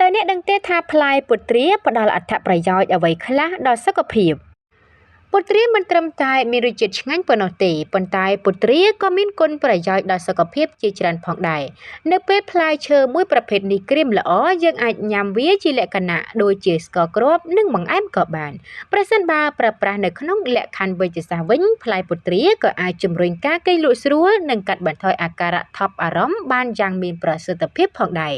តើអ្នកដឹងទេថាផ្លែពុទ្រាផ្ដល់អត្ថប្រយោជន៍អ្វីខ្លះដល់សុខភាពពុទ្រាមិនត្រឹមតែមានរសជាតិឆ្ងាញ់ប៉ុណ្ណោះទេប៉ុន្តែពុទ្រាក៏មានគុណប្រយោជន៍ដល់សុខភាពជាច្រើនផងដែរនៅពេលផ្លែឈើមួយប្រភេទនេះក្រៀមល្អយើងអាចញ៉ាំវាជាលក្ខណៈដូចជាស្ករគ្រាប់និងបង្អែមក៏បានប្រសិនបើប្រើប្រាស់នៅក្នុងលក្ខខណ្ឌវេជ្ជសាស្ត្រវិញផ្លែពុទ្រាក៏អាចជំរុញការគេងលក់ស្រួលនិងកាត់បន្ថយអាការៈថប់អារម្មណ៍បានយ៉ាងមានប្រសិទ្ធភាពផងដែរ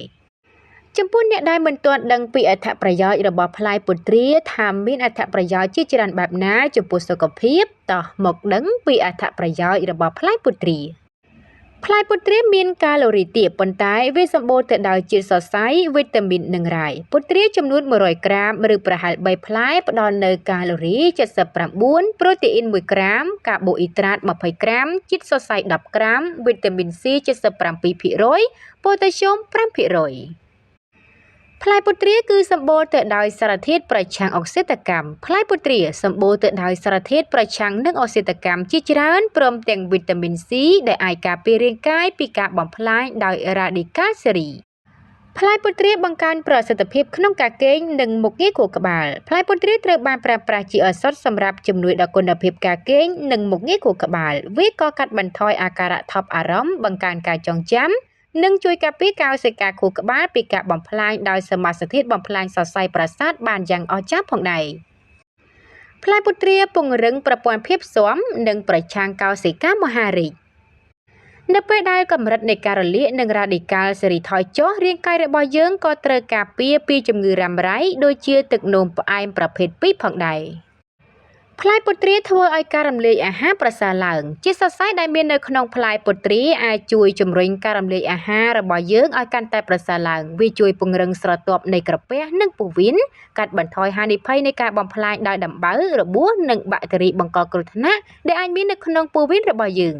ចំពោះអ្នកដែលមិនទាន់ដឹងពីអត្ថប្រយោជន៍របស់ផ្លែពុទ្រាថាមានអត្ថប្រយោជន៍ជាច្រើនបែបណាចំពោះសុខភាពតោះមកដឹងពីអត្ថប្រយោជន៍របស់ផ្លែពុទ្រាផ្លែពុទ្រាមានកាឡូរីទាបប៉ុន្តែវាសម្បូរទៅដោយជាតិសរសៃវីតាមីននិងរ៉ាយពុទ្រាចំនួន100ក្រាមឬប្រហែល3ផ្លែផ្ដល់នូវកាឡូរី79ប្រូតេអ៊ីន1ក្រាមកាបូអ៊ីដ្រាត20ក្រាមជាតិសរសៃ10ក្រាមវីតាមីន C 77%ប៉ូតាស្យូម5%ផ្លែពុទ្រាគឺសម្បូរទៅដោយសារធាតុប្រឆាំងអុកស៊ីតកម្មផ្លែពុទ្រាសម្បូរទៅដោយសារធាតុប្រឆាំងនឹងអុកស៊ីតកម្មជាច្រើនព្រមទាំងវីតាមីន C ដែលអាចការពាររាងកាយពីការបំផ្លាញដោយរ៉ាឌីកាល់សេរីផ្លែពុទ្រាបង្កើនប្រសិទ្ធភាពក្នុងការគេងនិងមុខងារខួរក្បាលផ្លែពុទ្រាត្រូវបានប្រើប្រាស់ជាឱសថសម្រាប់ជំនួយដល់គុណភាពការគេងនិងមុខងារខួរក្បាលវាក៏កាត់បន្ថយអាការៈថប់អារម្មណ៍បង្កើនការចងចាំនិងជួយការពារកោសិកាខួរក្បាលពីការបំផ្លាញដោយសមាសធាតុបំផ្លាញសរសៃប្រសាទបានយ៉ាងអស្ចារ្យផងដែរផ្លែពុទ្រាពង្រឹងប្រព័ន្ធភាពស៊ាំនិងប្រឆាំងកោសិកាមហារីកនៅពេលដែលកម្រិតនៃការរលាកនិងរ៉ាឌីកាល់សេរីថយចុះរាងកាយរបស់យើងក៏ត្រូវការពារពីជំងឺរ៉ាំរ៉ៃដូចជាទឹកនោមផ្អែមប្រភេទ2ផងដែរផ្លែពុទ្រាធ្វើឲ្យការរំលាយអាហារប្រសើរឡើងជាតិសរសៃដែលមាននៅក្នុងផ្លែពុទ្រាអាចជួយជំរុញការរំលាយអាហាររបស់យើងឲ្យកាន់តែប្រសើរឡើងវាជួយពង្រឹងស្រទាប់នៃក្រពះនិងពោះវៀនកាត់បន្ថយហានិភ័យនៃការបំផ្លាញដោយដំបៅរបួសនិងបាក់តេរីបង្កគ្រោះថ្នាក់ដែលអាចមាននៅក្នុងពោះវៀនរបស់យើង